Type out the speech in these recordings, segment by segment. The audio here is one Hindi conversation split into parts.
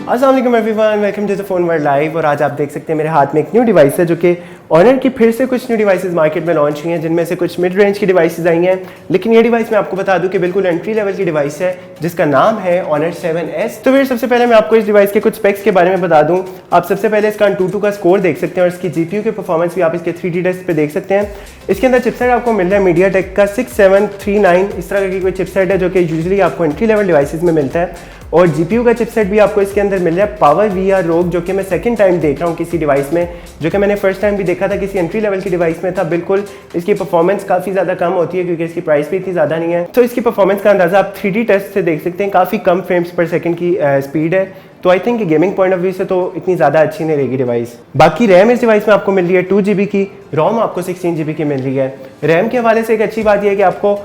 अस्सलाम वालेकुम everyone, welcome to the phone world live. और आज आप देख सकते हैं मेरे हाथ में एक न्यू डिवाइस है जो कि ऑनर की फिर से कुछ न्यू डिवाइसेस मार्केट में लॉन्च हुई हैं, जिनमें से कुछ मिड रेंज की डिवाइसेस आई हैं। लेकिन ये डिवाइस मैं आपको बता दूं कि बिल्कुल एंट्री लेवल की डिवाइस है जिसका नाम है ऑनर 7S। तो फिर सबसे पहले मैं आपको इस डिवाइस के कुछ स्पेक्स के बारे में बता दूं। आप सबसे पहले इसका AnTuTu का स्कोर देख सकते हैं और इसकी GPU की परफॉर्मेंस भी आप इसके 3D टेस्ट पे देख सकते हैं। इसके अंदर चिपसेट आपको मिल रहा है मीडियाटेक का 6739, इस तरह की कोई चिपसेट है जो कि यूजुअली आपको एंट्री लेवल डिवाइसेस में मिलता है। और GPU का चिपसेट भी आपको इसके अंदर मिल रहा है पावर VR रोग, जो कि मैं सेकंड टाइम देख रहा हूँ किसी डिवाइस में, जो कि मैंने फर्स्ट टाइम भी देखा था किसी एंट्री लेवल की डिवाइस में था। बिल्कुल इसकी परफॉर्मेंस काफ़ी ज़्यादा कम होती है क्योंकि इसकी प्राइस भी इतनी ज़्यादा नहीं है। तो इसकी परफॉर्मेंस का अंदाज़ा आप 3D टेस्ट से देख सकते हैं, काफ़ी कम फ्रेम्स पर सेकंड की स्पीड है। तो I think gaming point of view से तो इतनी ज़्यादा अच्छी नहीं रहेगी डिवाइस। बाकी रैम इस डिवाइस में आपको मिल रही है 2 GB की, रोम आपको 16 GB की मिल रही है। रैम के हवाले से एक अच्छी बात यह है कि आपको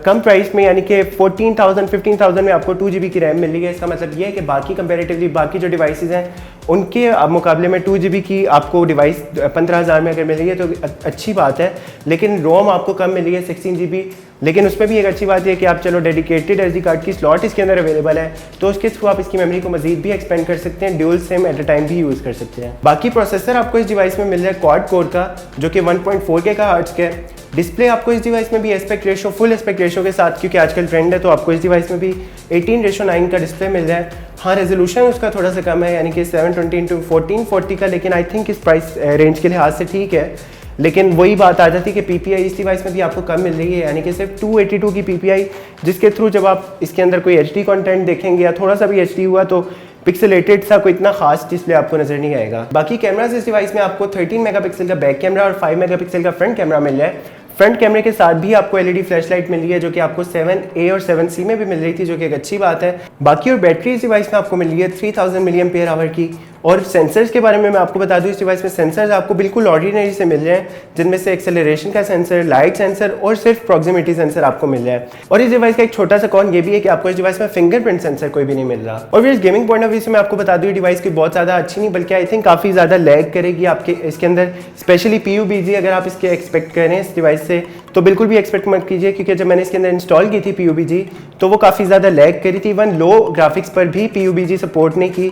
कम प्राइस में यानी कि 14,000-15,000 में आपको 2 GB की रैम मिल रही है। इसका मतलब ये है कि बाकी कंपेरेटिवली बाकी जो डिवाइसेस हैं उनके मुकाबले में 2 GB की आपको डिवाइस 15,000 में अगर मिल रही है तो अच्छी बात है। लेकिन रोम आपको कम मिल रही है 16 GB। लेकिन उसमें भी एक अच्छी बात है कि आप चलो डेडिकेटेड SD कार्ड की स्लॉट इसके अंदर अवेलेबल है, तो उसके थ्रू आप इसकी मेमोरी को मजीद भी एक्सपेंड कर सकते हैं, dual SIM at a time भी यूज़ कर सकते हैं। बाकी प्रोसेसर आपको इस डिवाइस में मिल रहा है क्वाड कोर का, जो कि 1.4 GHz का है। डिस्प्ले आपको इस डिवाइस में भी aspect ratio, full aspect ratio के साथ, क्योंकि आजकल ट्रेंड है, तो आपको इस डिवाइस में भी 18:9 का डिस्प्ले मिल रहा है। हाँ, रेजोल्यूशन उसका थोड़ा सा कम है, यानी कि 720x1440 का, लेकिन आई थिंक इस प्राइस रेंज के लिहाज से ठीक है। लेकिन वही बात आ जाती है कि PPI इस डिवाइस में भी आपको कम मिल रही है, यानी कि सिर्फ 282 की PPI, जिसके थ्रू जब आप इसके अंदर कोई HD कंटेंट देखेंगे या थोड़ा सा भी HD हुआ तो पिक्सेलेटेड सा कोई इतना खास डिस्प्ले आपको नजर नहीं आएगा। बाकी कैमरास इस डिवाइस में आपको 13 मेगापिक्सल का बैक कैमरा और 5 मेगापिक्सल का फ्रंट कैमरा मिल रहा है। फ्रंट कैमरे के साथ भी आपको LED फ्लैशलाइट मिल रही है, जो कि आपको 7A और 7C में भी मिल रही थी, जो कि एक अच्छी बात है। बाकी और बैटरी इस डिवाइस में आपको मिल रही है 3000 mAh की। और सेंसर्स के बारे में मैं आपको बता दूं, इस डिवाइस में सेंसर्स आपको बिल्कुल ऑर्डिनरी से मिल रहे हैं, जिनमें से एक्सेलरेशन का सेंसर, लाइट सेंसर और सिर्फ प्रॉक्सिमिटी सेंसर आपको मिल रहा है। और इस डिवाइस का एक छोटा सा कॉन ये भी है कि आपको इस डिवाइस में फिंगरप्रिंट सेंसर कोई भी नहीं मिल रहा। और फिर इस गेमिंग पॉइंट ऑफ व्यू से मैं आपको बता दूं, डिवाइस की बहुत ज़्यादा अच्छी नहीं बल्कि आई थिंक काफ़ी ज़्यादा लैग करेगी आपके इसके अंदर, स्पेशली PUBG अगर आप इसके एक्सपेक्ट करें इस डिवाइस से तो बिल्कुल भी एक्सपेक्ट मत कीजिए, क्योंकि जब मैंने इसके अंदर इंस्टॉल की थी PUBG तो वो काफ़ी ज़्यादा लैग करी थी। इवन लो ग्राफिक्स पर भी PUBG सपोर्ट नहीं की,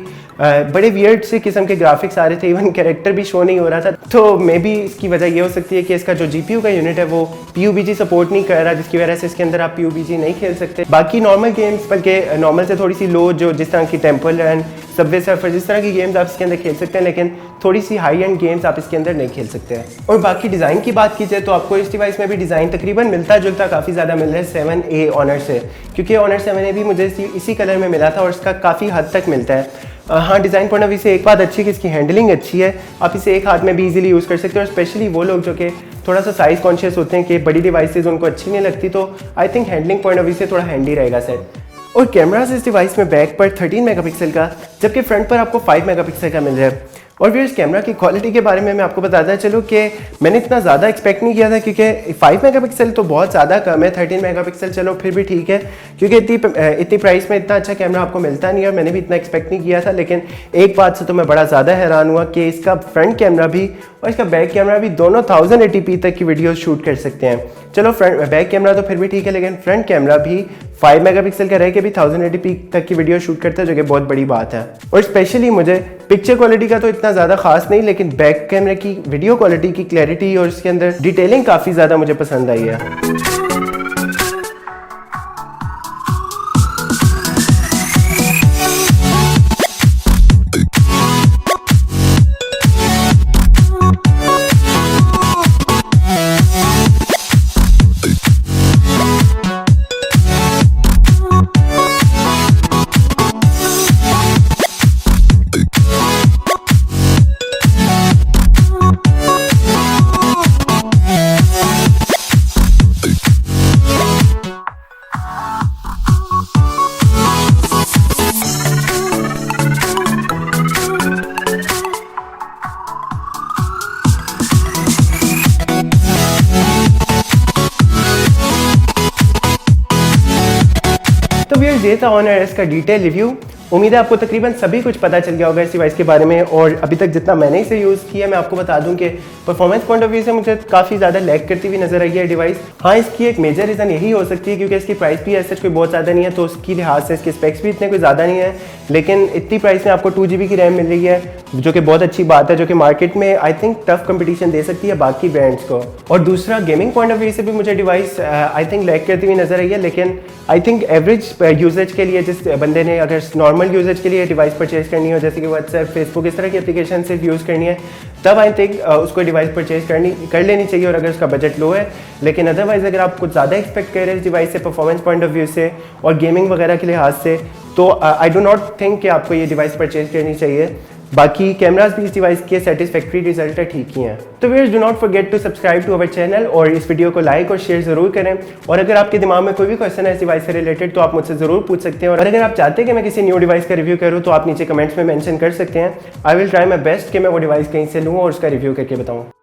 बड़े वियर्ड से किस्म के ग्राफिक्स आ रहे थे, इवन कैरेक्टर भी शो नहीं हो रहा था। तो मे बी इसकी वजह ये हो सकती है कि इसका जो GPU का यूनिट है वो PUBG सपोर्ट नहीं कर रहा, जिसकी वजह से इसके अंदर आप PUBG नहीं खेल सकते। बाकी नॉर्मल गेम्स, बल्कि नॉर्मल से थोड़ी सी लो, जो जिस तरह की टेम्पल रन, सबवे सर्फर, जिस तरह की गेम्स आप इसके अंदर खेल सकते हैं, लेकिन थोड़ी सी हाई एंड गेम्स आप इसके अंदर नहीं खेल सकते हैं। और बाकी डिज़ाइन की बात की जाए तो आपको इस डिवाइस में भी डिज़ाइन तकरीबन मिलता जुलता काफ़ी ज़्यादा मिल रहा है 7A ऑनर से, क्योंकि ऑनर 7A भी मुझे इसी कलर में मिला था और इसका काफ़ी हद तक मिलता है। हाँ, डिज़ाइन पॉइंट ऑफ व्यू से एक बात अच्छी है कि इसकी हैंडलिंग अच्छी है, आप इसे एक हाथ में भी इजीली यूज़ कर सकते हैं। और स्पेशली वो लोग जो कि थोड़ा सा साइज़ कॉन्शियस होते हैं कि बड़ी डिवाइसेज उनको अच्छी नहीं लगती, तो I think handling point of view से थोड़ा हैंडी रहेगा सेट। और कैमरास इस डिवाइस में बैक पर 13 मेगापिक्सल का, जबकि फ्रंट पर आपको 5 मेगापिक्सल का मिल रहा है। और फिर इस कैमरा की क्वालिटी के बारे में मैं आपको बताता चलूँ कि मैंने इतना ज़्यादा एक्सपेक्ट नहीं किया था, क्योंकि 5 मेगापिक्सल तो बहुत ज़्यादा कम है। 13 मेगापिक्सल चलो फिर भी ठीक है, क्योंकि इतनी प्राइस में इतना अच्छा कैमरा आपको मिलता नहीं है, और मैंने भी इतना एक्सपेक्ट नहीं किया था। लेकिन एक बात से तो मैं बड़ा ज़्यादा हैरान हुआ कि इसका फ्रंट कैमरा भी और इसका बैक कैमरा भी दोनों 1080p तक की वीडियो शूट कर सकते हैं। चलो बैक कैमरा तो फिर भी ठीक है, लेकिन फ्रंट कैमरा भी 5 मेगापिक्सल का रह के भी 1080p तक की वीडियो शूट करता है, जो कि बहुत बड़ी बात है। और स्पेशली मुझे पिक्चर क्वालिटी का तो इतना ज़्यादा खास नहीं, लेकिन बैक कैमरे की वीडियो क्वालिटी की क्लैरिटी और इसके अंदर डिटेलिंग काफ़ी ज़्यादा मुझे पसंद आई है। तो व्यूअर्स, ये था ऑनर S का डिटेल रिव्यू। उम्मीद है आपको तकरीबन सभी कुछ पता चल गया होगा इस डिवाइस के बारे में, और अभी तक जितना मैंने इसे यूज़ किया मैं आपको बता दूं कि परफॉर्मेंस पॉइंट ऑफ व्यू से मुझे काफ़ी ज़्यादा लैग करती हुई नजर आई है डिवाइस। हाँ, इसकी एक मेजर रीज़न यही हो सकती है क्योंकि इसकी प्राइस भी ऐसा कोई बहुत ज़्यादा नहीं है, तो उसकी लिहाज से इसके स्पेक्स भी इतने कोई ज़्यादा नहीं है, लेकिन इतनी प्राइस में आपको 2GB की रैम मिल रही है जो कि बहुत अच्छी बात है, जो कि मार्केट में आई थिंक टफ कंपटीशन दे सकती है बाकी ब्रांड्स को। और दूसरा, गेमिंग पॉइंट ऑफ व्यू से भी मुझे डिवाइस आई थिंक लैग करती हुई नजर आई है, लेकिन आई थिंक एवरेज यूजेज के लिए, जिस बंदे ने अगर नॉर्मल यूजेज के लिए डिवाइस परचेज करनी हो, जैसे कि व्हाट्सएप, फेसबुक, इस तरह की एप्लीकेशन सिर्फ यूज़ करनी है, तब आई थिंक उसको डिवाइस परचेज कर लेनी चाहिए, और अगर उसका बजट लो है। लेकिन अदरवाइज अगर आप कुछ ज़्यादा एक्सपेक्ट कर रहे हैं इस डिवाइस से परफॉर्मेंस पॉइंट ऑफ व्यू से और गेमिंग वगैरह के लिहाज से, तो आई डो नॉट थिंक कि आपको ये डिवाइस परचेज करनी चाहिए। बाकी कैमरास भी इस डिवाइस के सेटिस्फैक्ट्री रिजल्ट ठीक ही हैं। तो viewers, do not forget to subscribe to our channel और इस वीडियो को लाइक और शेयर जरूर करें। और अगर आपके दिमाग में कोई भी क्वेश्चन है इस डिवाइस से रिलेटेड तो आप मुझसे जरूर पूछ सकते हैं, और अगर आप चाहते हैं कि मैं किसी न्यू डिवाइस का रिव्यू करूँ तो आप नीचे कमेंट्स में मेंशन कर सकते हैं। I will try my best कि मैं वो डिवाइस कहीं से लूँ और उसका रिव्यू करके बताऊँ।